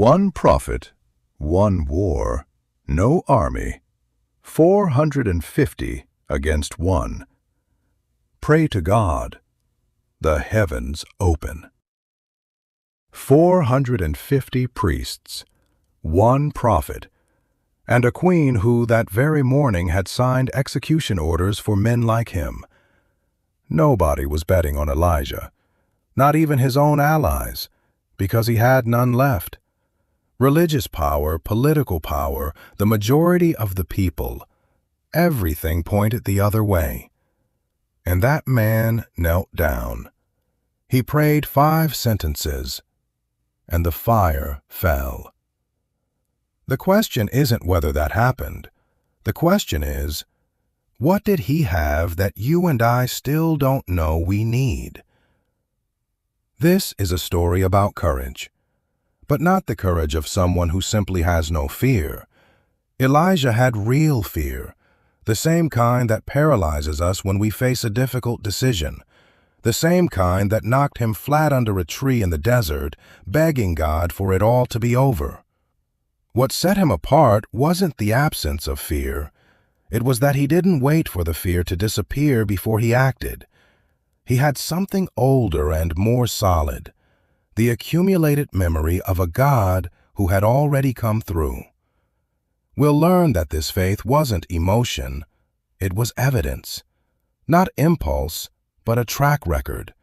One prophet, one war, no army, 450 against one. Pray to God. The heavens open. 450 priests, one prophet, and a queen who that very morning had signed execution orders for men like him. Nobody was betting on Elijah, not even his own allies, because he had none left. Religious power, political power, the majority of the people, everything pointed the other way. And that man knelt down. He prayed 5 sentences, and the fire fell. The question isn't whether that happened. The question is, what did he have that you and I still don't know we need? This is a story about courage, but not the courage of someone who simply has no fear. Elijah had real fear, the same kind that paralyzes us when we face a difficult decision, the same kind that knocked him flat under a tree in the desert, begging God for it all to be over. What set him apart wasn't the absence of fear. It was that he didn't wait for the fear to disappear before he acted. He had something older and more solid, the accumulated memory of a God who had already come through. We'll learn that this faith wasn't emotion, it was evidence, not impulse, but a track record,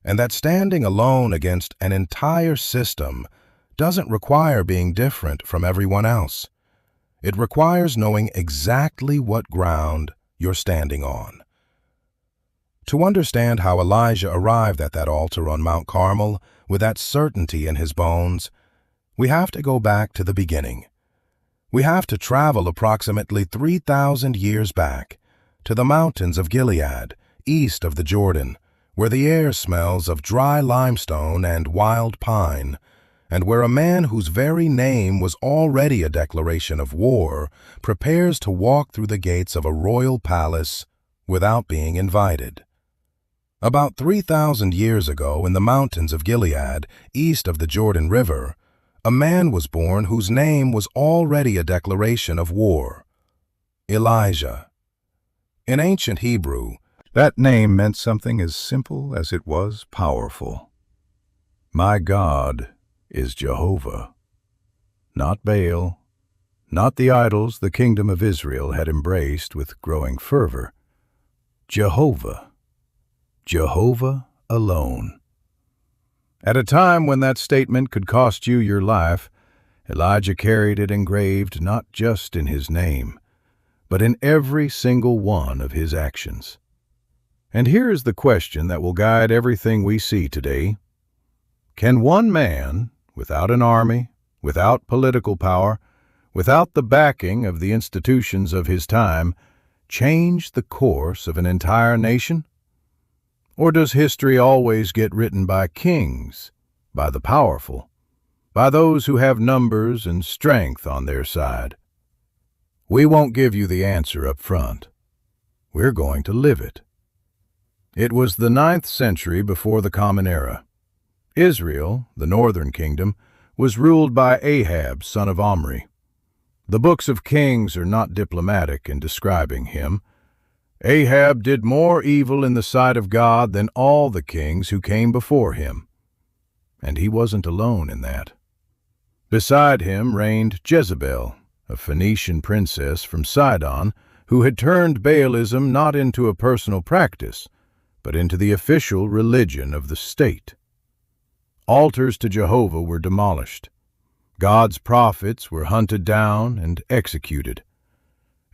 and that standing alone against an entire system doesn't require being different from everyone else. It requires knowing exactly what ground you're standing on. To understand how Elijah arrived at that altar on Mount Carmel with that certainty in his bones, we have to go back to the beginning. We have to travel approximately 3,000 years back to the mountains of Gilead, east of the Jordan, where the air smells of dry limestone and wild pine, and where a man whose very name was already a declaration of war prepares to walk through the gates of a royal palace without being invited. About 3,000 years ago, in the mountains of Gilead, east of the Jordan River, a man was born whose name was already a declaration of war: Elijah. In ancient Hebrew, that name meant something as simple as it was powerful. My God is Jehovah. Not Baal, not the idols the kingdom of Israel had embraced with growing fervor. Jehovah. Jehovah alone. At a time when that statement could cost you your life, Elijah carried it engraved not just in his name, but in every single one of his actions. And here is the question that will guide everything we see today. Can one man, without an army, without political power, without the backing of the institutions of his time, change the course of an entire nation? Or does history always get written by kings, by the powerful, by those who have numbers and strength on their side? We won't give you the answer up front. We're going to live it. It was the 9th century before the Common Era. Israel, the northern kingdom, was ruled by Ahab, son of Omri. The books of Kings are not diplomatic in describing him. Ahab did more evil in the sight of God than all the kings who came before him. And he wasn't alone in that. Beside him reigned Jezebel, a Phoenician princess from Sidon, who had turned Baalism not into a personal practice, but into the official religion of the state. Altars to Jehovah were demolished. God's prophets were hunted down and executed.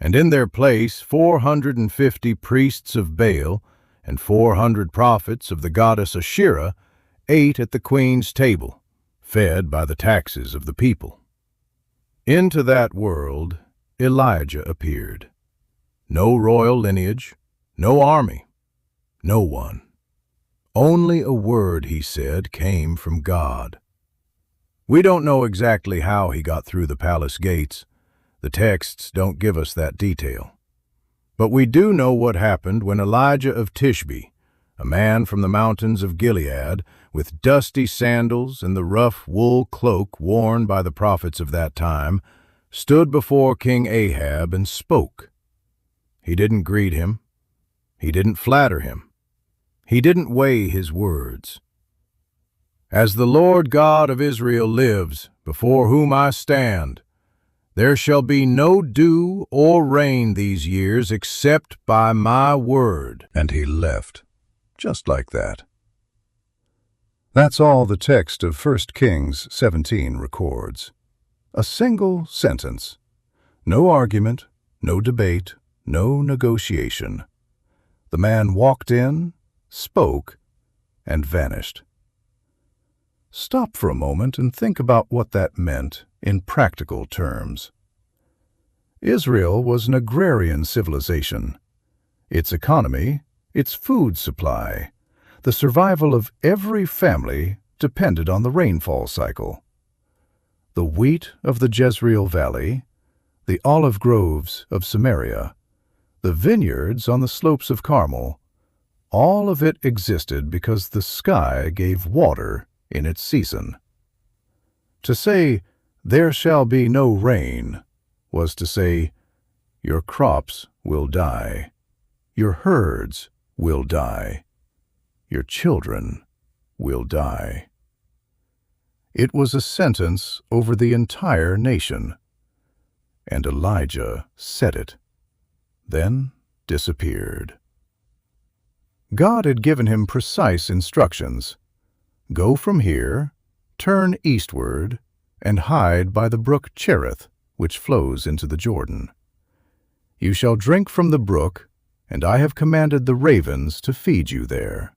And in their place 450 priests of Baal and 400 prophets of the goddess Asherah ate at the queen's table, fed by the taxes of the people. Into that world Elijah appeared. No royal lineage, no army, no one. Only a word, he said, came from God. We don't know exactly how he got through the palace gates. The texts don't give us that detail. But we do know what happened when Elijah of Tishbe, a man from the mountains of Gilead, with dusty sandals and the rough wool cloak worn by the prophets of that time, stood before King Ahab and spoke. He didn't greet him. He didn't flatter him. He didn't weigh his words. "As the Lord God of Israel lives, before whom I stand, there shall be no dew or rain these years except by my word." And he left, just like that. That's all the text of 1 Kings 17 records. A single sentence. No argument, no debate, no negotiation. The man walked in, spoke, and vanished. Stop for a moment and think about what that meant in practical terms. Israel was an agrarian civilization. Its economy, its food supply, the survival of every family depended on the rainfall cycle. The wheat of the Jezreel Valley, the olive groves of Samaria, the vineyards on the slopes of Carmel, all of it existed because the sky gave water in its season. To say, "There shall be no rain," was to say, "Your crops will die, your herds will die, your children will die." It was a sentence over the entire nation. And Elijah said it, then disappeared. God had given him precise instructions. Go from here, turn eastward, and hide by the brook Cherith, which flows into the Jordan. You shall drink from the brook, and I have commanded the ravens to feed you there.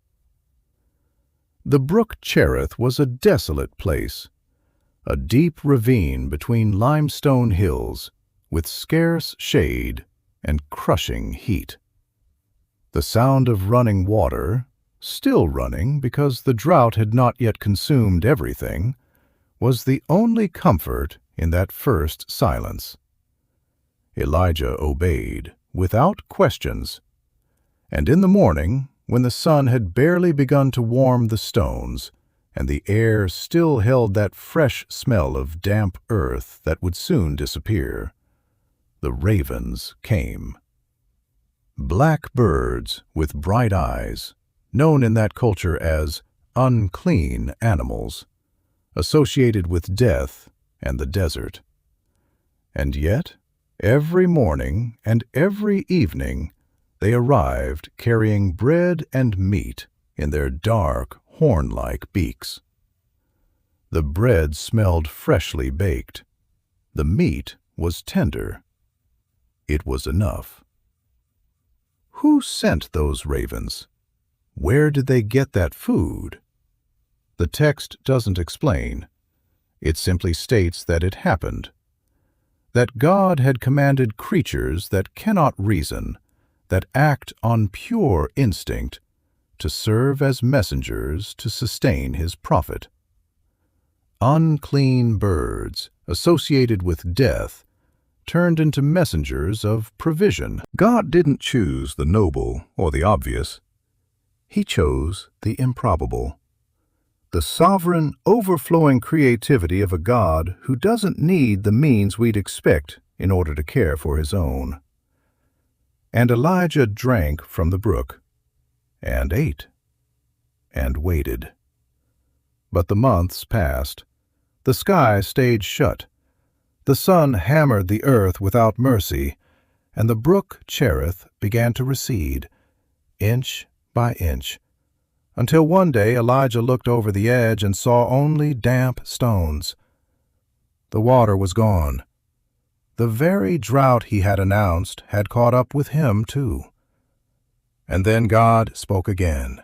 The brook Cherith was a desolate place, a deep ravine between limestone hills, with scarce shade and crushing heat. The sound of running water, still running because the drought had not yet consumed everything, was the only comfort in that first silence. Elijah obeyed, without questions, and in the morning, when the sun had barely begun to warm the stones, and the air still held that fresh smell of damp earth that would soon disappear, the ravens came. Black birds with bright eyes, known in that culture as unclean animals, associated with death and the desert. And yet, every morning and every evening, they arrived carrying bread and meat in their dark, horn-like beaks. The bread smelled freshly baked. The meat was tender. It was enough. Who sent those ravens? Where did they get that food? The text doesn't explain. It simply states that it happened. That God had commanded creatures that cannot reason, that act on pure instinct, to serve as messengers to sustain his prophet. Unclean birds, associated with death, turned into messengers of provision. God didn't choose the noble or the obvious. He chose the improbable. The sovereign, overflowing creativity of a God who doesn't need the means we'd expect in order to care for his own. And Elijah drank from the brook, and ate, and waited. But the months passed. The sky stayed shut. The sun hammered the earth without mercy, and the brook Cherith began to recede, inch by inch, until one day Elijah looked over the edge and saw only damp stones. The water was gone. The very drought he had announced had caught up with him, too. And then God spoke again.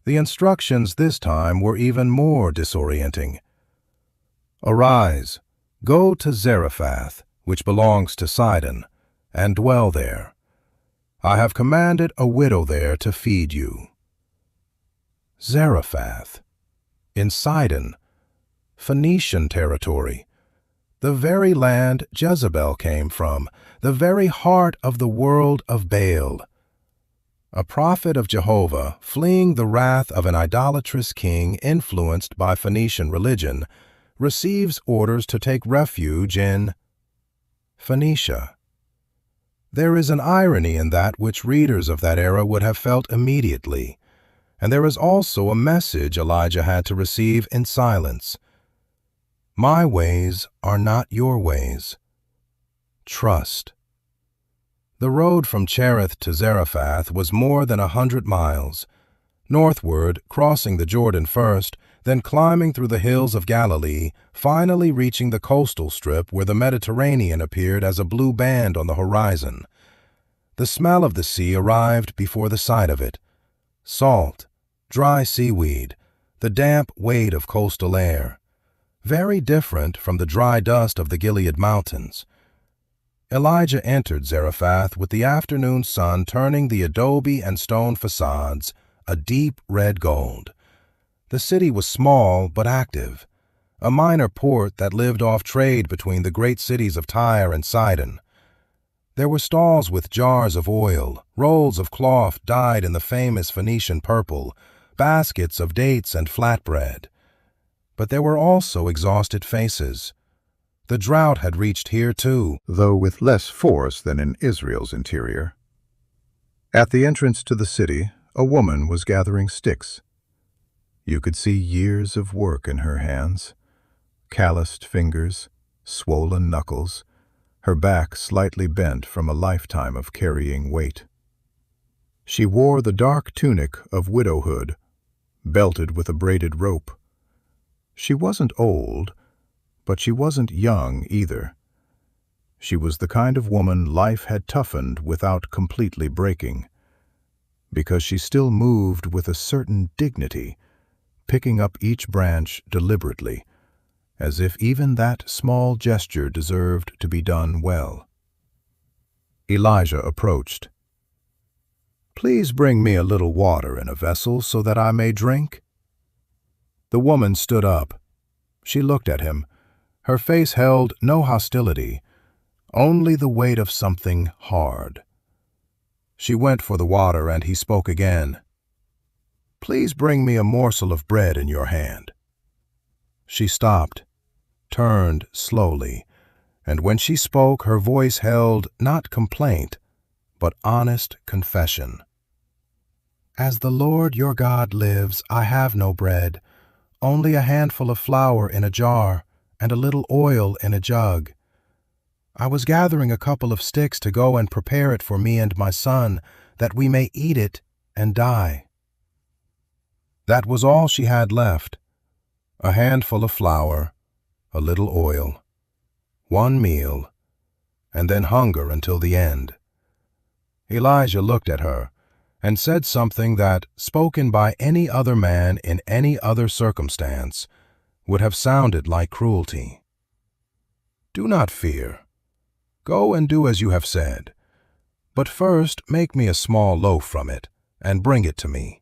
The instructions this time were even more disorienting. Arise, go to Zarephath, which belongs to Sidon, and dwell there. I have commanded a widow there to feed you. Zarephath, in Sidon, Phoenician territory, the very land Jezebel came from, the very heart of the world of Baal. a prophet of Jehovah fleeing the wrath of an idolatrous king influenced by Phoenician religion, receives orders to take refuge in Phoenicia. There is an irony in that which readers of that era would have felt immediately, and there is also a message Elijah had to receive in silence. My ways are not your ways. Trust. The road from Cherith to Zarephath was more than 100 miles. Northward, crossing the Jordan first, then climbing through the hills of Galilee, finally reaching the coastal strip where the Mediterranean appeared as a blue band on the horizon. The smell of the sea arrived before the sight of it. Salt, dry seaweed, the damp weight of coastal air. Very different from the dry dust of the Gilead Mountains. Elijah entered Zarephath with the afternoon sun turning the adobe and stone facades a deep red gold. The city was small but active, a minor port that lived off trade between the great cities of Tyre and Sidon. There were stalls with jars of oil, rolls of cloth dyed in the famous Phoenician purple, baskets of dates and flatbread. But there were also exhausted faces. The drought had reached here too, though with less force than in Israel's interior. At the entrance to the city, a woman was gathering sticks. You could see years of work in her hands, calloused fingers, swollen knuckles, her back slightly bent from a lifetime of carrying weight. She wore the dark tunic of widowhood, belted with a braided rope. She wasn't old, but she wasn't young either. She was the kind of woman life had toughened without completely breaking, because she still moved with a certain dignity, picking up each branch deliberately, as if even that small gesture deserved to be done well. Elijah approached. "Please bring me a little water in a vessel so that I may drink." The woman stood up. She looked at him. Her face held no hostility, only the weight of something hard. She went for the water, and he spoke again. "Please bring me a morsel of bread in your hand." She stopped, turned slowly, and when she spoke, her voice held not complaint, but honest confession. "As the Lord your God lives, I have no bread, only a handful of flour in a jar and a little oil in a jug. I was gathering a couple of sticks to go and prepare it for me and my son, that we may eat it and die." That was all she had left, a handful of flour, a little oil, one meal, and then hunger until the end. Elijah looked at her and said something that, spoken by any other man in any other circumstance, would have sounded like cruelty. "Do not fear. Go and do as you have said. But first make me a small loaf from it, and bring it to me.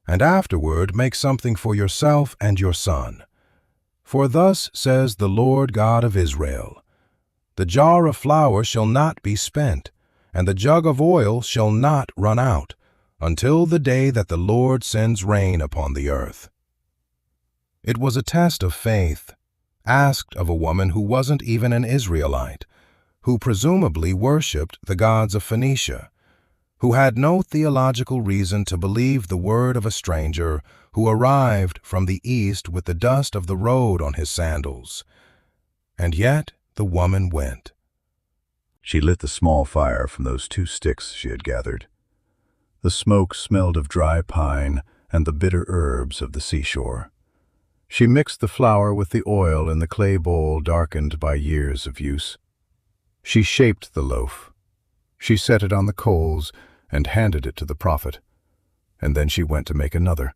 And afterward make something for yourself and your son. For thus says the Lord God of Israel, the jar of flour shall not be spent, and the jug of oil shall not run out, until the day that the Lord sends rain upon the earth." It was a test of faith, asked of a woman who wasn't even an Israelite, who presumably worshipped the gods of Phoenicia, who had no theological reason to believe the word of a stranger who arrived from the east with the dust of the road on his sandals. And yet the woman went. She lit the small fire from those 2 sticks she had gathered. The smoke smelled of dry pine and the bitter herbs of the seashore. She mixed the flour with the oil in the clay bowl darkened by years of use. She shaped the loaf. She set it on the coals and handed it to the prophet, and then she went to make another.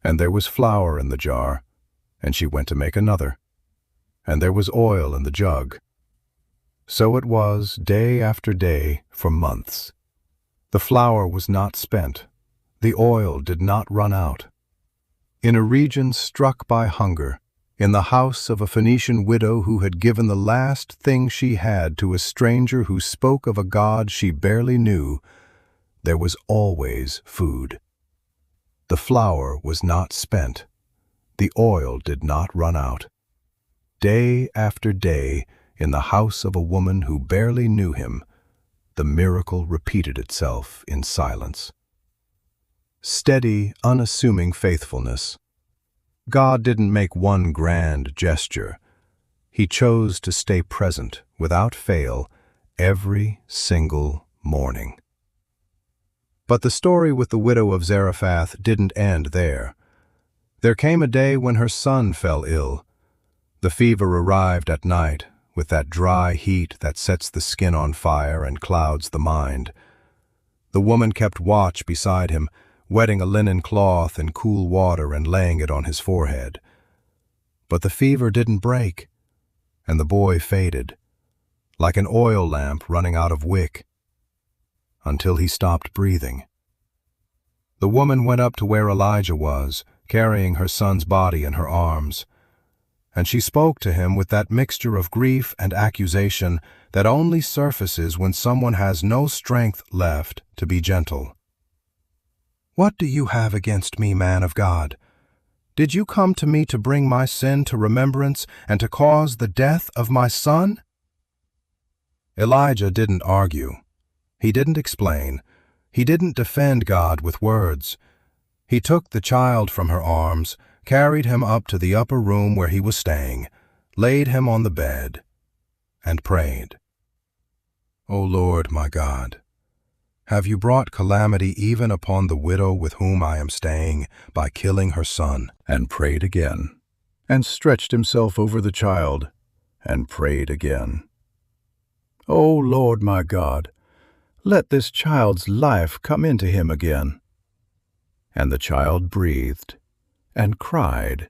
And there was flour in the jar, and she went to make another. And there was oil in the jug. So it was day after day for months. The flour was not spent. The oil did not run out. In a region struck by hunger, in the house of a Phoenician widow who had given the last thing she had to a stranger who spoke of a God she barely knew, there was always food. The flour was not spent. The oil did not run out. Day after day, in the house of a woman who barely knew him, the miracle repeated itself in silence. Steady, unassuming faithfulness. God didn't make one grand gesture. He chose to stay present, without fail, every single morning. But the story with the widow of Zarephath didn't end there. There came a day when her son fell ill. The fever arrived at night, with that dry heat that sets the skin on fire and clouds the mind. The woman kept watch beside him, wetting a linen cloth in cool water and laying it on his forehead. But the fever didn't break, and the boy faded, like an oil lamp running out of wick, until he stopped breathing. The woman went up to where Elijah was, carrying her son's body in her arms, and she spoke to him with that mixture of grief and accusation that only surfaces when someone has no strength left to be gentle. "What do you have against me, man of God? Did you come to me to bring my sin to remembrance and to cause the death of my son?" Elijah didn't argue. He didn't explain. He didn't defend God with words. He took the child from her arms, carried him up to the upper room where he was staying, laid him on the bed, and prayed. "O Lord, my God, have you brought calamity even upon the widow with whom I am staying by killing her son?" And prayed again, and stretched himself over the child, and prayed again. "O Lord, my God, let this child's life come into him again." And the child breathed and cried.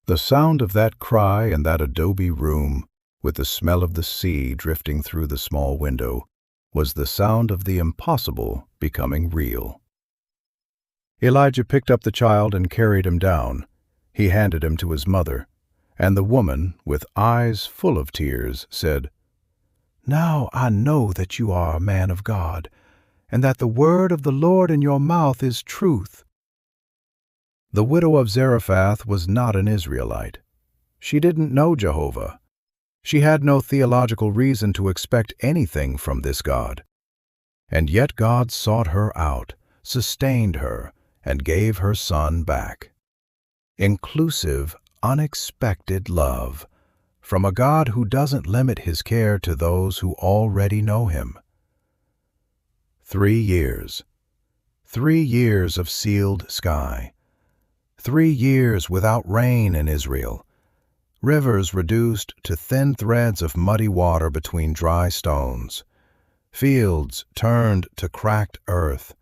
The sound of that cry in that adobe room, with the smell of the sea drifting through the small window, was the sound of the impossible becoming real. Elijah picked up the child and carried him down. He handed him to his mother, and the woman, with eyes full of tears, said, "Now I know that you are a man of God, and that the word of the Lord in your mouth is truth." The widow of Zarephath was not an Israelite. She didn't know Jehovah. She had no theological reason to expect anything from this God. And yet God sought her out, sustained her, and gave her son back. Inclusive, unexpected love from a God who doesn't limit his care to those who already know him. 3 years. 3 years of sealed sky. 3 years without rain in Israel. Rivers reduced to thin threads of muddy water between dry stones. Fields turned to cracked earth.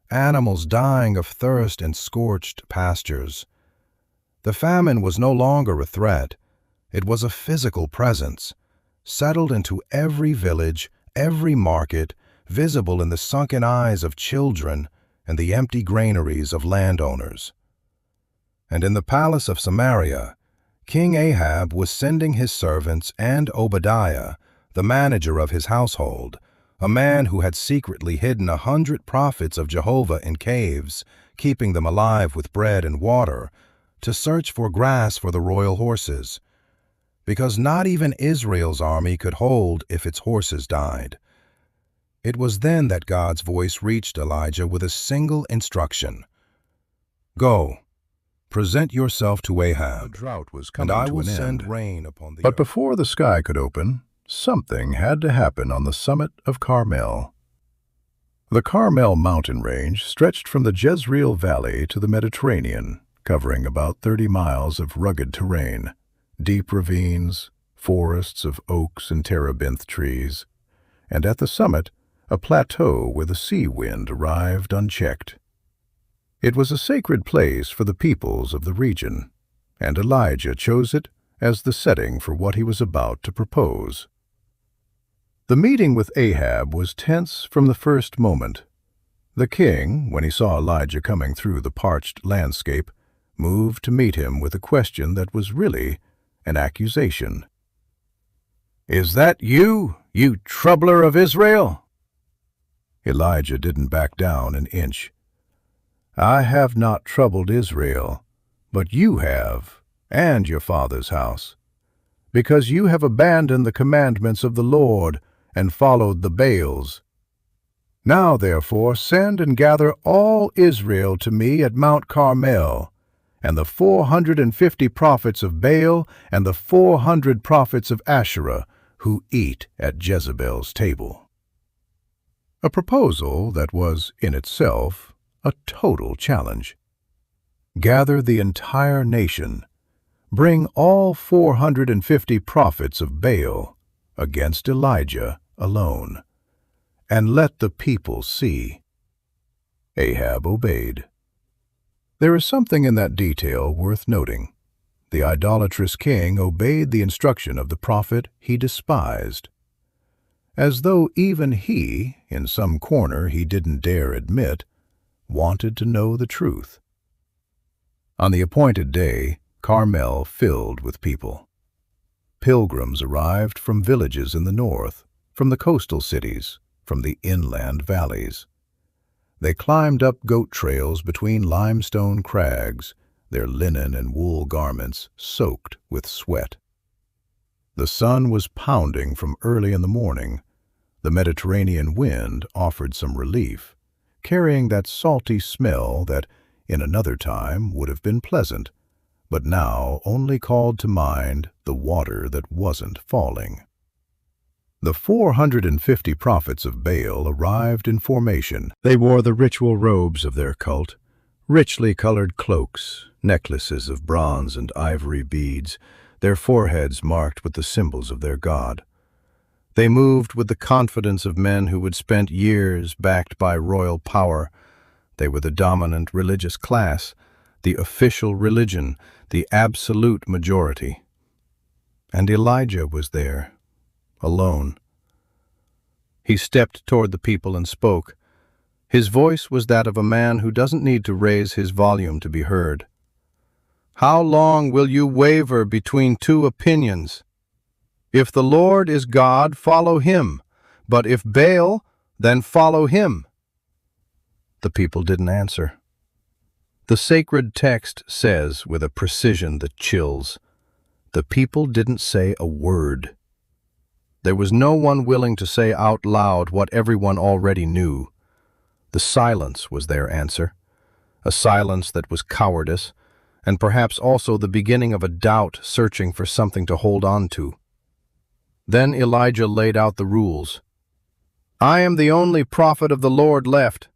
Animals dying of thirst in scorched pastures. The famine was no longer a threat. It was a physical presence, settled into every village, every market, visible in the sunken eyes of children and the empty granaries of landowners. And in the palace of Samaria, King Ahab was sending his servants and Obadiah, the manager of his household, a man who had secretly hidden 100 prophets of Jehovah in caves, keeping them alive with bread and water, to search for grass for the royal horses, because not even Israel's army could hold if its horses died. It was then that God's voice reached Elijah with a single instruction: "Go, present yourself to Ahab, The drought was and coming I to will an send end. rain upon the But earth." before the sky could open, something had to happen on the summit of Carmel. The Carmel mountain range stretched from the Jezreel Valley to the Mediterranean, covering about 30 miles of rugged terrain, deep ravines, forests of oaks and terebinth trees, and at the summit, a plateau where the sea wind arrived unchecked. It was a sacred place for the peoples of the region, and Elijah chose it as the setting for what he was about to propose. The meeting with Ahab was tense from the first moment. The king, when he saw Elijah coming through the parched landscape, moved to meet him with a question that was really an accusation. "Is that you, you troubler of Israel?" Elijah didn't back down an inch. "I have not troubled Israel, but you have, and your father's house, because you have abandoned the commandments of the Lord and followed the Baals. Now, therefore, send and gather all Israel to me at Mount Carmel, and the 450 prophets of Baal and the 400 prophets of Asherah who eat at Jezebel's table." A proposal that was, in itself, a total challenge. Gather the entire nation, bring all 450 prophets of Baal against Elijah alone, and let the people see. Ahab obeyed. There is something in that detail worth noting. The idolatrous king obeyed the instruction of the prophet he despised, as though even he, in some corner he didn't dare admit, wanted to know the truth. On the appointed day, Carmel filled with people. Pilgrims arrived from villages in the north, from the coastal cities, from the inland valleys. They climbed up goat trails between limestone crags, their linen and wool garments soaked with sweat. The sun was pounding from early in the morning. The Mediterranean wind offered some relief, carrying that salty smell that, in another time, would have been pleasant, but now only called to mind the water that wasn't falling. The 450 prophets of Baal arrived in formation. They wore the ritual robes of their cult, richly colored cloaks, necklaces of bronze and ivory beads, their foreheads marked with the symbols of their god. They moved with the confidence of men who had spent years backed by royal power. They were the dominant religious class, the official religion, the absolute majority. And Elijah was there, alone. He stepped toward the people and spoke. His voice was that of a man who doesn't need to raise his volume to be heard. "How long will you waver between two opinions? If the Lord is God, follow him, but if Baal, then follow him." The people didn't answer. The sacred text says, with a precision that chills, the people didn't say a word. There was no one willing to say out loud what everyone already knew. The silence was their answer, a silence that was cowardice, and perhaps also the beginning of a doubt searching for something to hold on to. Then Elijah laid out the rules. "I am the only prophet of the Lord left,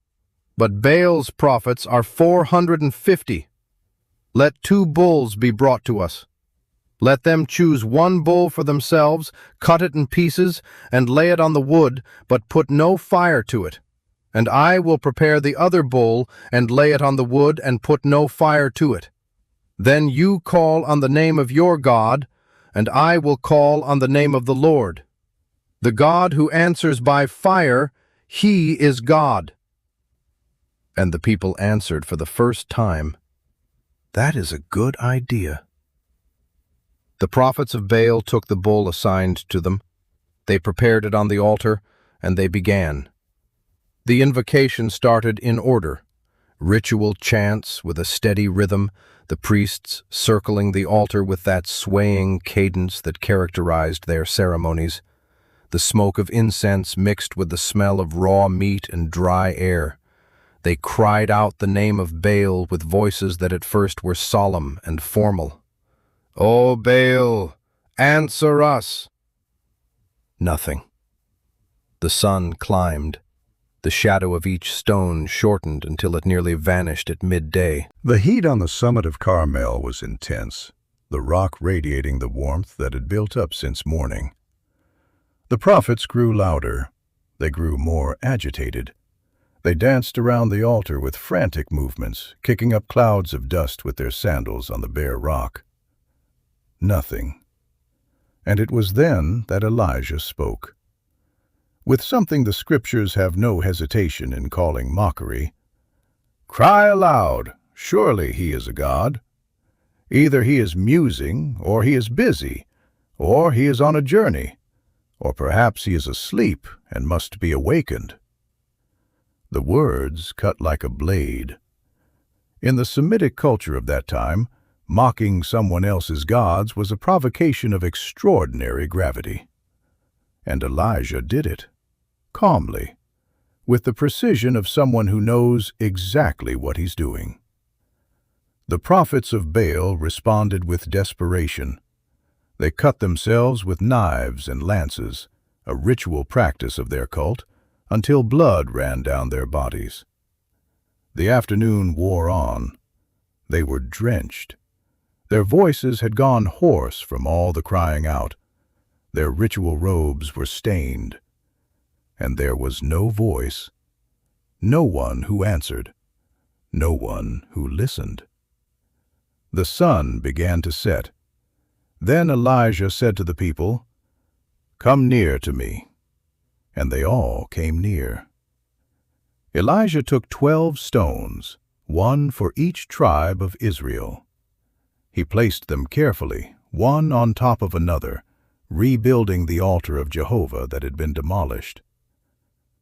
but Baal's prophets are 450. Let 2 bulls be brought to us. Let them choose 1 bull for themselves, cut it in pieces, and lay it on the wood, but put no fire to it. And I will prepare the other bull, and lay it on the wood, and put no fire to it. Then you call on the name of your God, and I will call on the name of the Lord. The God who answers by fire, he is God." And the people answered for the first time, "That is a good idea." The prophets of Baal took the bull assigned to them. They prepared it on the altar, and they began. The invocation started in order. Ritual chants with a steady rhythm, the priests circling the altar with that swaying cadence that characterized their ceremonies. The smoke of incense mixed with the smell of raw meat and dry air. They cried out the name of Baal with voices that at first were solemn and formal. "O Baal, answer us!" Nothing. The sun climbed. The shadow of each stone shortened until it nearly vanished at midday. The heat on the summit of Carmel was intense, the rock radiating the warmth that had built up since morning. The prophets grew louder. They grew more agitated. They danced around the altar with frantic movements, kicking up clouds of dust with their sandals on the bare rock. Nothing. And it was then that Elijah spoke. With something the scriptures have no hesitation in calling mockery, "Cry aloud, surely he is a god. Either he is musing, or he is busy, or he is on a journey, or perhaps he is asleep and must be awakened." The words cut like a blade. In the Semitic culture of that time, mocking someone else's gods was a provocation of extraordinary gravity. And Elijah did it, calmly, with the precision of someone who knows exactly what he's doing. The prophets of Baal responded with desperation. They cut themselves with knives and lances, a ritual practice of their cult, until blood ran down their bodies. The afternoon wore on. They were drenched. Their voices had gone hoarse from all the crying out. Their ritual robes were stained. And there was no voice, no one who answered, no one who listened. The sun began to set. Then Elijah said to the people, "Come near to me." And they all came near. Elijah took 12 stones, one for each tribe of Israel. He placed them carefully, one on top of another, rebuilding the altar of Jehovah that had been demolished.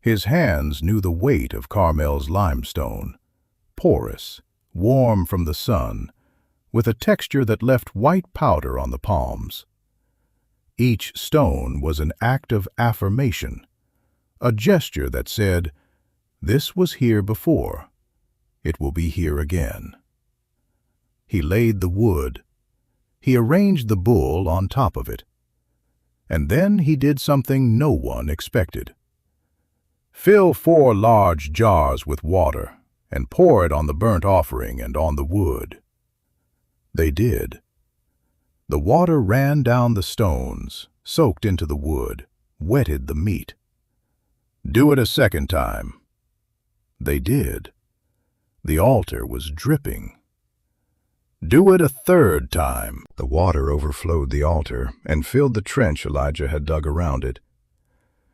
His hands knew the weight of Carmel's limestone, porous, warm from the sun, with a texture that left white powder on the palms. Each stone was an act of affirmation, a gesture that said, "This was here before. It will be here again." He laid the wood. He arranged the bull on top of it. And then he did something no one expected. "Fill 4 large jars with water and pour it on the burnt offering and on the wood." They did. The water ran down the stones, soaked into the wood, wetted the meat. "Do it a second time." They did. The altar was dripping. "Do it a third time." The water overflowed the altar and filled the trench Elijah had dug around it.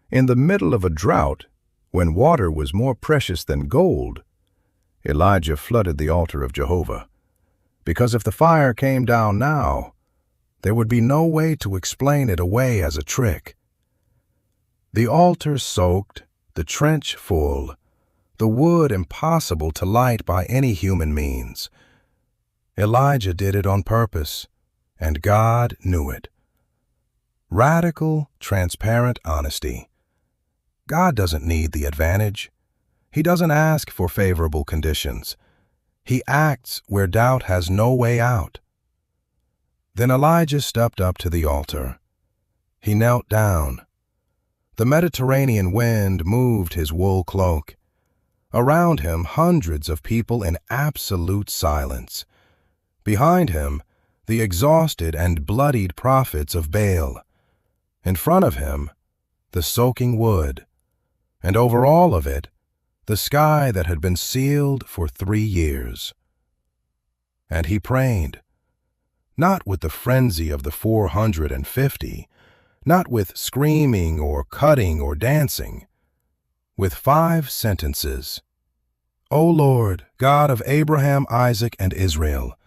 In the middle of a drought, when water was more precious than gold, Elijah flooded the altar of Jehovah, because if the fire came down now, there would be no way to explain it away as a trick. The altar soaked, the trench full, the wood impossible to light by any human means. Elijah did it on purpose, and God knew it. Radical, transparent honesty. God doesn't need the advantage. He doesn't ask for favorable conditions. He acts where doubt has no way out. Then Elijah stepped up to the altar. He knelt down. The Mediterranean wind moved his wool cloak. Around him, hundreds of people in absolute silence. Behind him, the exhausted and bloodied prophets of Baal. In front of him, the soaking wood. And over all of it, the sky that had been sealed for 3 years. And he prayed, not with the frenzy of the 450, not with screaming or cutting or dancing, with 5 sentences. "O Lord, God of Abraham, Isaac, and Israel,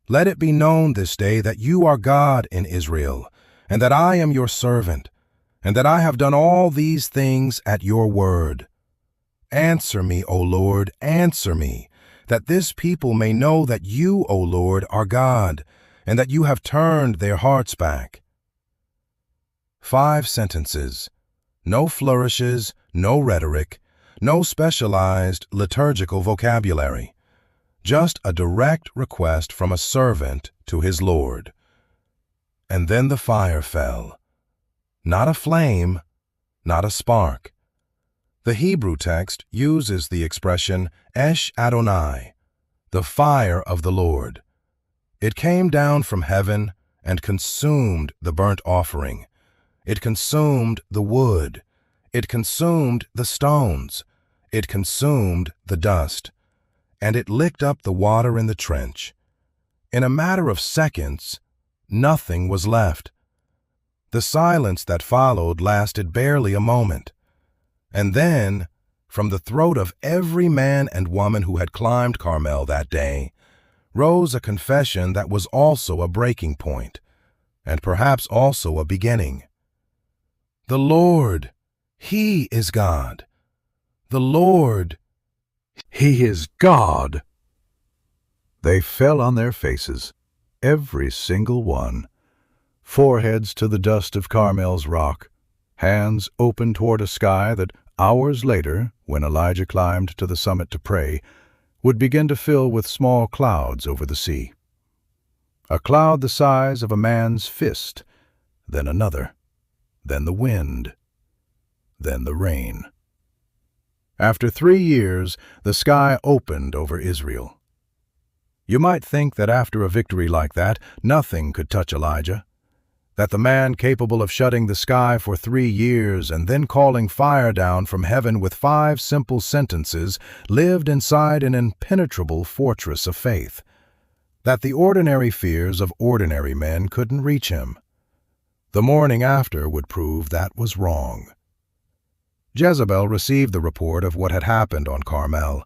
let it be known this day that you are God in Israel, and that I am your servant, and that I have done all these things at your word. Answer me, O Lord, answer me, that this people may know that you, O Lord, are God, and that you have turned their hearts back." 5 sentences, no flourishes, no rhetoric, no specialized liturgical vocabulary, just a direct request from a servant to his Lord. And then the fire fell. Not a flame, not a spark. The Hebrew text uses the expression Esh Adonai, the fire of the Lord. It came down from heaven and consumed the burnt offering. It consumed the wood. It consumed the stones. It consumed the dust. And it licked up the water in the trench. In a matter of seconds, nothing was left. The silence that followed lasted barely a moment. And then, from the throat of every man and woman who had climbed Carmel that day, rose a confession that was also a breaking point, and perhaps also a beginning. The Lord, He is God. The Lord, He is God. They fell on their faces, every single one, foreheads to the dust of Carmel's rock, hands open toward a sky that hours later, when Elijah climbed to the summit to pray, would begin to fill with small clouds over the sea. A cloud the size of a man's fist, then another, then the wind, then the rain. After 3 years, the sky opened over Israel. You might think that after a victory like that, nothing could touch Elijah, that the man capable of shutting the sky for 3 years and then calling fire down from heaven with 5 simple sentences lived inside an impenetrable fortress of faith, that the ordinary fears of ordinary men couldn't reach him. The morning after would prove that was wrong. Jezebel received the report of what had happened on Carmel,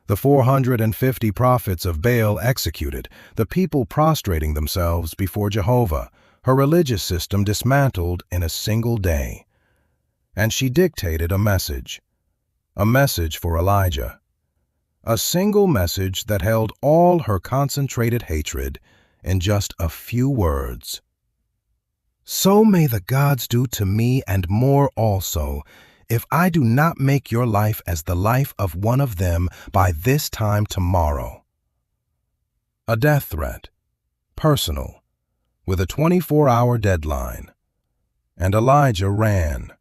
the 450 prophets of Baal executed, the people prostrating themselves before Jehovah, her religious system dismantled in a single day. And she dictated a message for Elijah, a single message that held all her concentrated hatred in just a few words. So may the gods do to me and more also, if I do not make your life as the life of one of them by this time tomorrow. A death threat, personal, with a 24-hour deadline. And Elijah ran.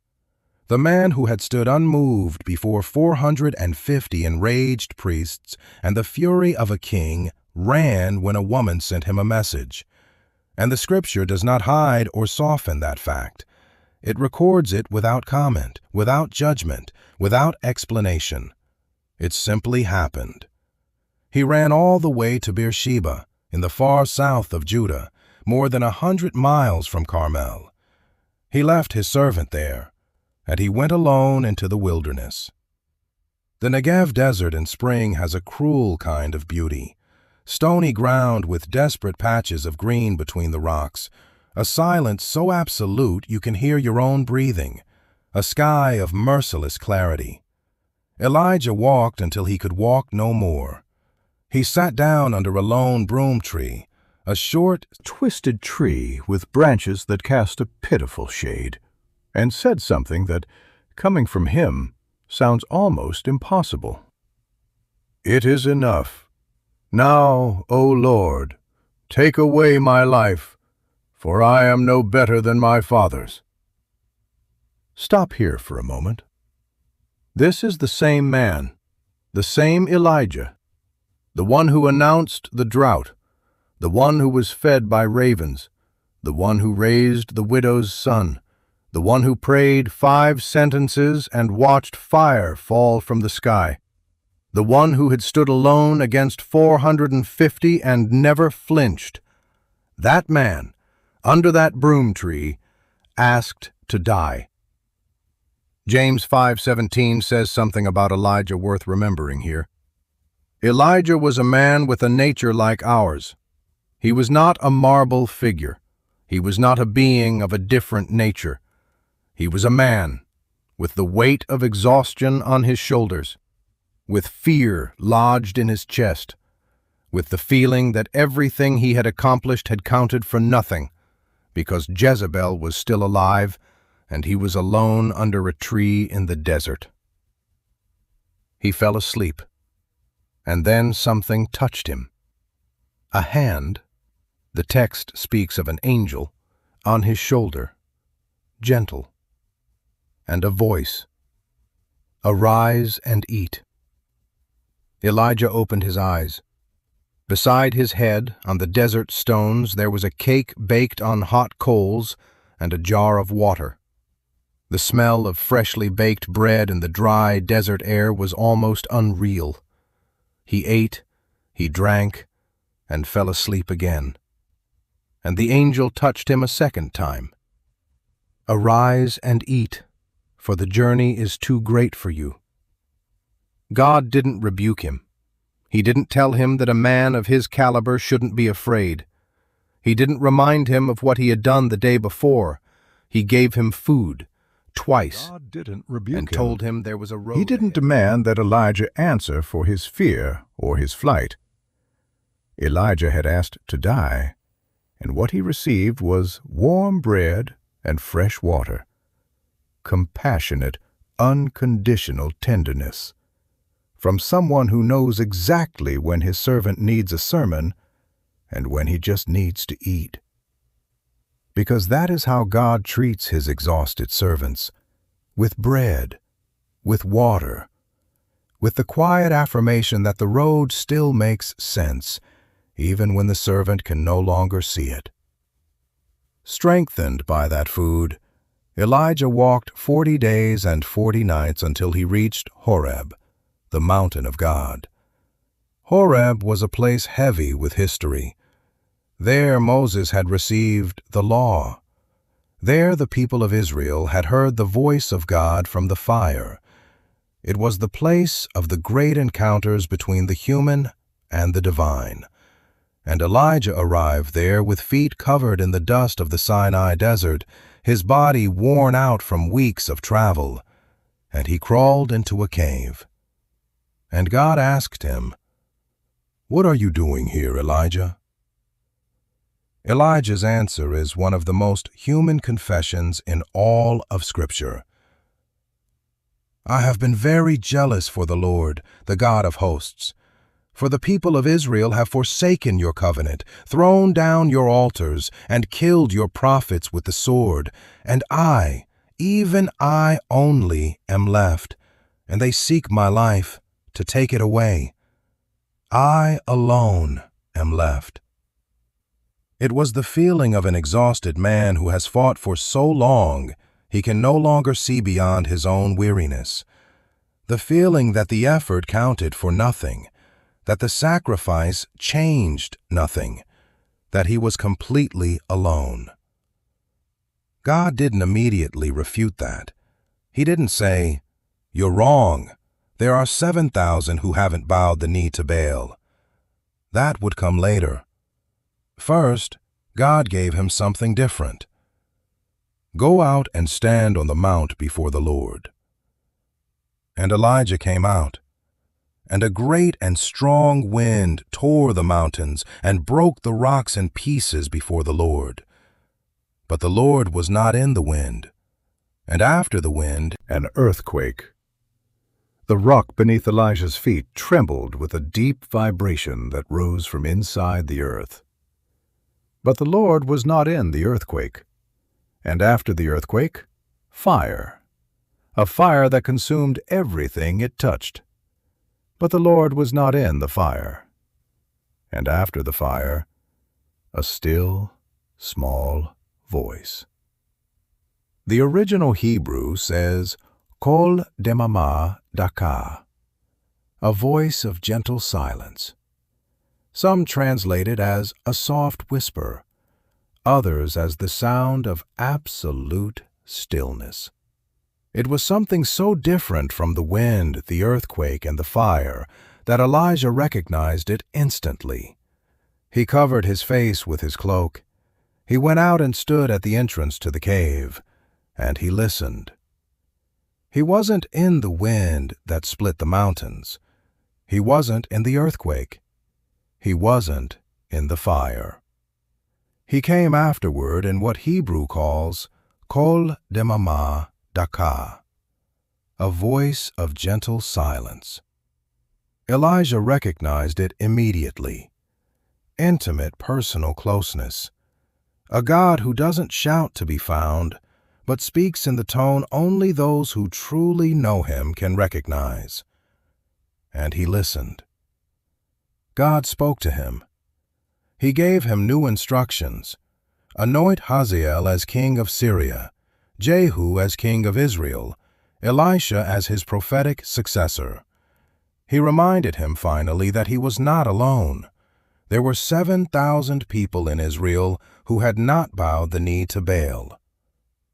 The man who had stood unmoved before 450 enraged priests and the fury of a king ran when a woman sent him a message. And the scripture does not hide or soften that fact. It records it without comment, without judgment, without explanation. It simply happened. He ran all the way to Beersheba, in the far south of Judah, more than 100 miles from Carmel. He left his servant there, and he went alone into the wilderness. The Negev desert in spring has a cruel kind of beauty. Stony ground with desperate patches of green between the rocks, a silence so absolute you can hear your own breathing, a sky of merciless clarity. Elijah walked until he could walk no more. He sat down under a lone broom tree, a short, twisted tree with branches that cast a pitiful shade, and said something that, coming from him, sounds almost impossible. "It is enough. Now, O Lord, take away my life, for I am no better than my fathers." Stop here for a moment. This is the same man, the same Elijah, the one who announced the drought, the one who was fed by ravens, the one who raised the widow's son, the one who prayed 5 sentences and watched fire fall from the sky, the one who had stood alone against 450 and never flinched. That man, under that broom tree, asked to die. James 5:17 says something about Elijah worth remembering here. Elijah was a man with a nature like ours. He was not a marble figure. He was not a being of a different nature. He was a man, with the weight of exhaustion on his shoulders, with fear lodged in his chest, with the feeling that everything he had accomplished had counted for nothing, because Jezebel was still alive and he was alone under a tree in the desert. He fell asleep, and then something touched him. A hand, the text speaks of an angel, on his shoulder, gentle, and a voice, "Arise and eat." Elijah opened his eyes. Beside his head, on the desert stones, there was a cake baked on hot coals and a jar of water. The smell of freshly baked bread in the dry desert air was almost unreal. He ate, he drank, and fell asleep again. And the angel touched him a second time. "Arise and eat, for the journey is too great for you." God didn't rebuke him. He didn't tell him that a man of his caliber shouldn't be afraid. He didn't remind him of what he had done the day before. He gave him food, twice God didn't rebuke and him. told him there was a road He didn't ahead. demand that Elijah answer for his fear or his flight. Elijah had asked to die, and what he received was warm bread and fresh water. Compassionate, unconditional tenderness from someone who knows exactly when his servant needs a sermon and when he just needs to eat. Because that is how God treats his exhausted servants, with bread, with water, with the quiet affirmation that the road still makes sense, even when the servant can no longer see it. Strengthened by that food, Elijah walked 40 days and 40 nights until he reached Horeb, the mountain of God. Horeb was a place heavy with history. There Moses had received the law. There the people of Israel had heard the voice of God from the fire. It was the place of the great encounters between the human and the divine. And Elijah arrived there with feet covered in the dust of the Sinai desert, his body worn out from weeks of travel, and he crawled into a cave. And God asked him, "What are you doing here, Elijah?" Elijah's answer is one of the most human confessions in all of Scripture. "I have been very jealous for the Lord, the God of hosts. For the people of Israel have forsaken your covenant, thrown down your altars, and killed your prophets with the sword. And I, even I only, am left, and they seek my life to take it away. I alone am left." It was the feeling of an exhausted man who has fought for so long he can no longer see beyond his own weariness. The feeling that the effort counted for nothing, that the sacrifice changed nothing, that he was completely alone. God didn't immediately refute that. He didn't say, "You're wrong. There are 7,000 who haven't bowed the knee to Baal." That would come later. First, God gave him something different. "Go out and stand on the mount before the Lord." And Elijah came out. And a great and strong wind tore the mountains and broke the rocks in pieces before the Lord. But the Lord was not in the wind. And after the wind, an earthquake. The rock beneath Elijah's feet trembled with a deep vibration that rose from inside the earth. But the Lord was not in the earthquake. And after the earthquake, fire. A fire that consumed everything it touched. But the Lord was not in the fire. And after the fire, a still, small voice. The original Hebrew says, "Kol demama daka," a voice of gentle silence. Some translate it as a soft whisper, others as the sound of absolute stillness. It was something so different from the wind, the earthquake, and the fire that Elijah recognized it instantly. He covered his face with his cloak. He went out and stood at the entrance to the cave, and he listened. He wasn't in the wind that split the mountains. He wasn't in the earthquake. He wasn't in the fire. He came afterward in what Hebrew calls Kol demama daka, a voice of gentle silence. Elijah recognized it immediately. Intimate personal closeness. A God who doesn't shout to be found, but speaks in the tone only those who truly know him can recognize. And he listened. God spoke to him. He gave him new instructions. Anoint Hazael as king of Syria, Jehu as king of Israel, Elisha as his prophetic successor. He reminded him finally that he was not alone. There were 7,000 people in Israel who had not bowed the knee to Baal.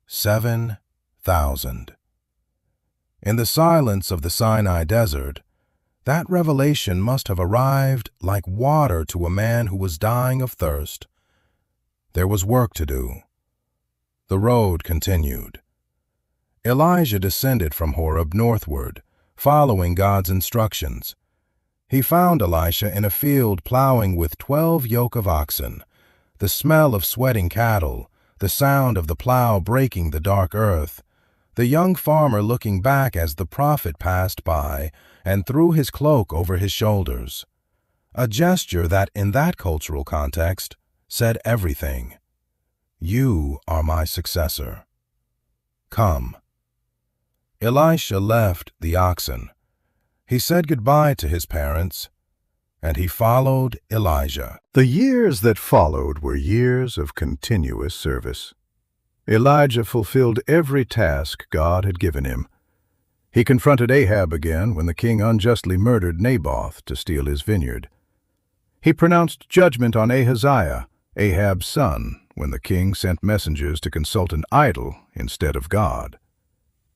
7,000. In the silence of the Sinai desert, that revelation must have arrived like water to a man who was dying of thirst. There was work to do. The road continued. Elijah descended from Horeb northward, following God's instructions. He found Elisha in a field plowing with 12 yoke of oxen, the smell of sweating cattle, the sound of the plow breaking the dark earth, the young farmer looking back as the prophet passed by and threw his cloak over his shoulders. A gesture that, in that cultural context, said everything. You are my successor. Come. Elisha left the oxen. He said goodbye to his parents, and he followed Elijah. The years that followed were years of continuous service. Elijah fulfilled every task God had given him. He confronted Ahab again when the king unjustly murdered Naboth to steal his vineyard. He pronounced judgment on Ahaziah, Ahab's son, when the king sent messengers to consult an idol instead of God.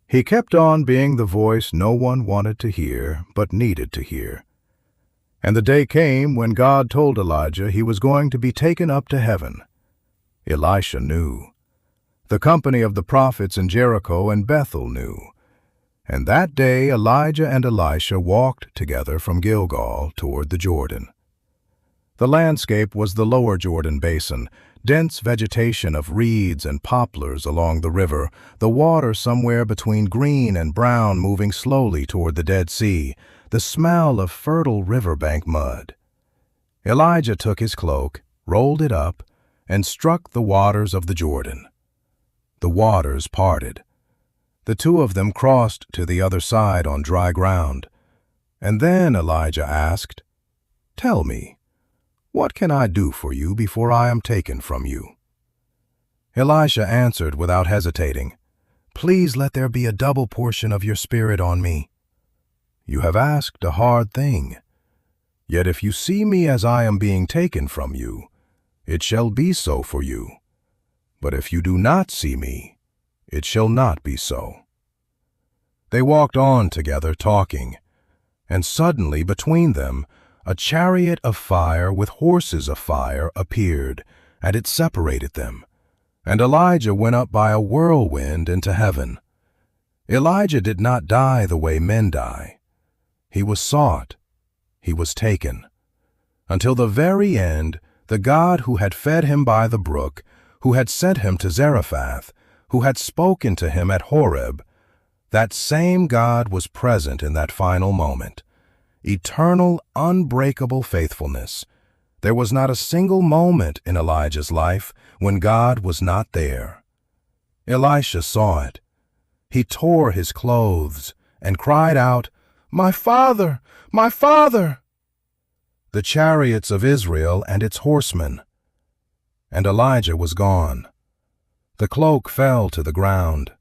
He kept on being the voice no one wanted to hear but needed to hear. And the day came when God told Elijah he was going to be taken up to heaven. Elisha knew. The company of the prophets in Jericho and Bethel knew. And that day Elijah and Elisha walked together from Gilgal toward the Jordan. The landscape was the lower Jordan basin, dense vegetation of reeds and poplars along the river, the water somewhere between green and brown moving slowly toward the Dead Sea, the smell of fertile riverbank mud. Elijah took his cloak, rolled it up, and struck the waters of the Jordan. The waters parted. The two of them crossed to the other side on dry ground. And then Elijah asked, "Tell me, what can I do for you before I am taken from you?" Elisha answered without hesitating, "Please let there be a double portion of your spirit on me." "You have asked a hard thing. Yet if you see me as I am being taken from you, it shall be so for you. But if you do not see me, it shall not be so." They walked on together talking, and suddenly between them a chariot of fire with horses of fire appeared, and it separated them. And Elijah went up by a whirlwind into heaven. Elijah did not die the way men die. He was sought. He was taken. Until the very end, the God who had fed him by the brook, who had sent him to Zarephath, who had spoken to him at Horeb, that same God was present in that final moment. Eternal, unbreakable faithfulness. There was not a single moment in Elijah's life when God was not there. Elisha saw it. He tore his clothes and cried out, "My father! My father!" The chariots of Israel and its horsemen. And Elijah was gone. The cloak fell to the ground.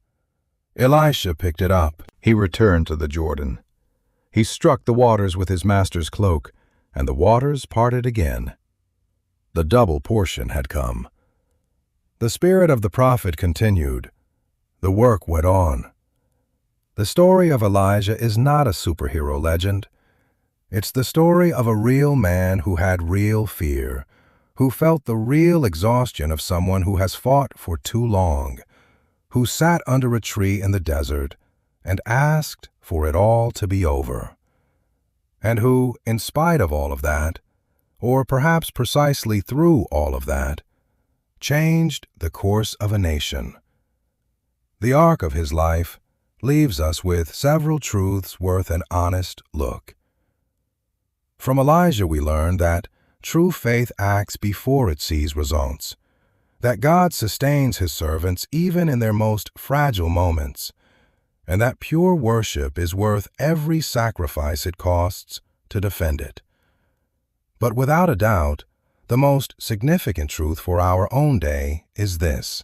Elisha picked it up. He returned to the Jordan. He struck the waters with his master's cloak, and the waters parted again. The double portion had come. The spirit of the prophet continued. The work went on. The story of Elijah is not a superhero legend. It's the story of a real man who had real fear, who felt the real exhaustion of someone who has fought for too long, who sat under a tree in the desert and asked for it all to be over, and who, in spite of all of that, or perhaps precisely through all of that, changed the course of a nation. The arc of his life leaves us with several truths worth an honest look. From Elijah we learn that true faith acts before it sees results, that God sustains his servants even in their most fragile moments, and that pure worship is worth every sacrifice it costs to defend it. But without a doubt, the most significant truth for our own day is this: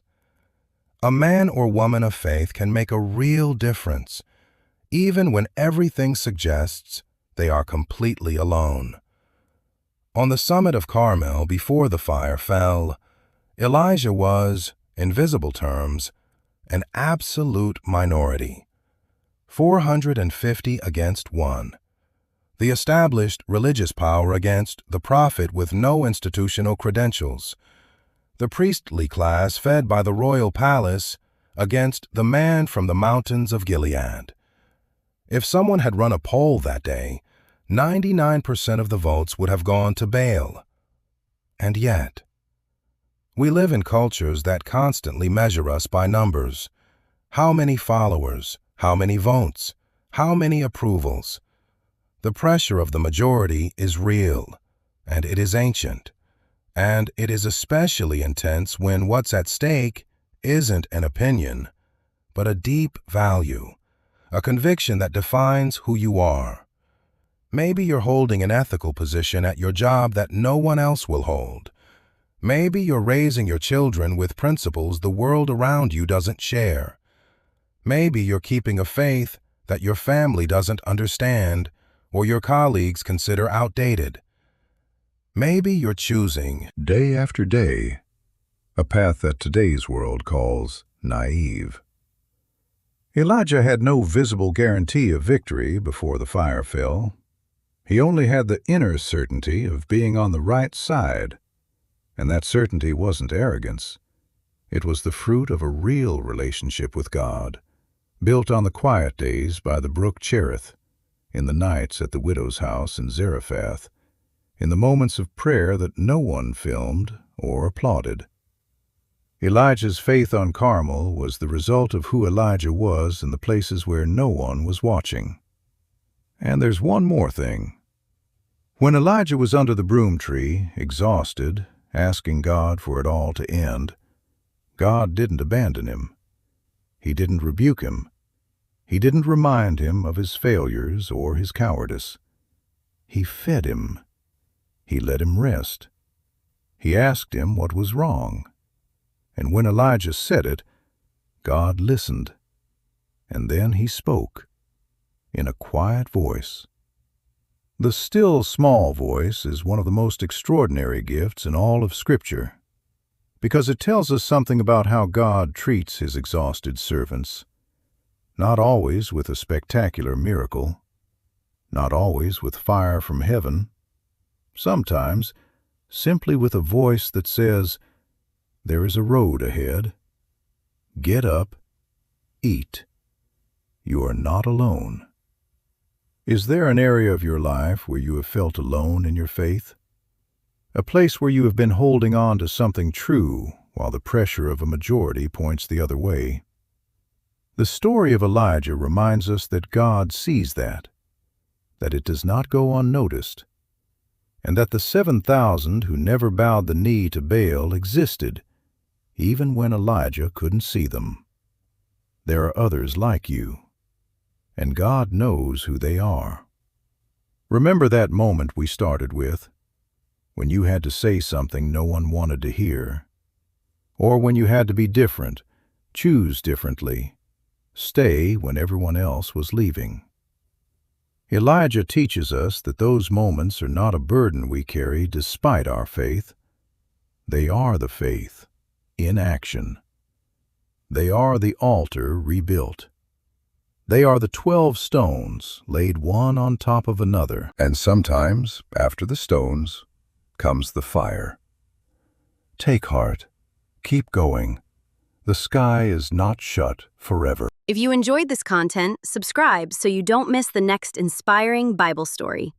a man or woman of faith can make a real difference, even when everything suggests they are completely alone. On the summit of Carmel, before the fire fell, Elijah was, in visible terms, an absolute minority. 450 against 1. The established religious power against the prophet with no institutional credentials. The priestly class fed by the royal palace against the man from the mountains of Gilead. If someone had run a poll that day, 99% of the votes would have gone to Baal. And yet, we live in cultures that constantly measure us by numbers. How many followers? How many votes? How many approvals? The pressure of the majority is real, and it is ancient. And it is especially intense when what's at stake isn't an opinion, but a deep value, a conviction that defines who you are. Maybe you're holding an ethical position at your job that no one else will hold. Maybe you're raising your children with principles the world around you doesn't share. Maybe you're keeping a faith that your family doesn't understand or your colleagues consider outdated. Maybe you're choosing, day after day, a path that today's world calls naive. Elijah had no visible guarantee of victory before the fire fell. He only had the inner certainty of being on the right side, and that certainty wasn't arrogance. It was the fruit of a real relationship with God, built on the quiet days by the brook Cherith, in the nights at the widow's house in Zarephath, in the moments of prayer that no one filmed or applauded. Elijah's faith on Carmel was the result of who Elijah was in the places where no one was watching. And there's one more thing. When Elijah was under the broom tree, exhausted, asking God for it all to end, God didn't abandon him. He didn't rebuke him. He didn't remind him of his failures or his cowardice. He fed him. He let him rest. He asked him what was wrong. And when Elijah said it, God listened. And then he spoke, in a quiet voice. The still, small voice is one of the most extraordinary gifts in all of Scripture, because it tells us something about how God treats his exhausted servants. Not always with a spectacular miracle, not always with fire from heaven, sometimes simply with a voice that says, "There is a road ahead. Get up, eat. You are not alone." Is there an area of your life where you have felt alone in your faith? A place where you have been holding on to something true while the pressure of a majority points the other way? The story of Elijah reminds us that God sees that it does not go unnoticed, and that the 7,000 who never bowed the knee to Baal existed, even when Elijah couldn't see them. There are others like you, and God knows who they are. Remember that moment we started with, when you had to say something no one wanted to hear, or when you had to be different, choose differently, stay when everyone else was leaving. Elijah teaches us that those moments are not a burden we carry despite our faith. They are the faith in action. They are the altar rebuilt. They are the 12 stones laid one on top of another. And sometimes, after the stones, comes the fire. Take heart. Keep going. The sky is not shut forever. If you enjoyed this content, subscribe so you don't miss the next inspiring Bible story.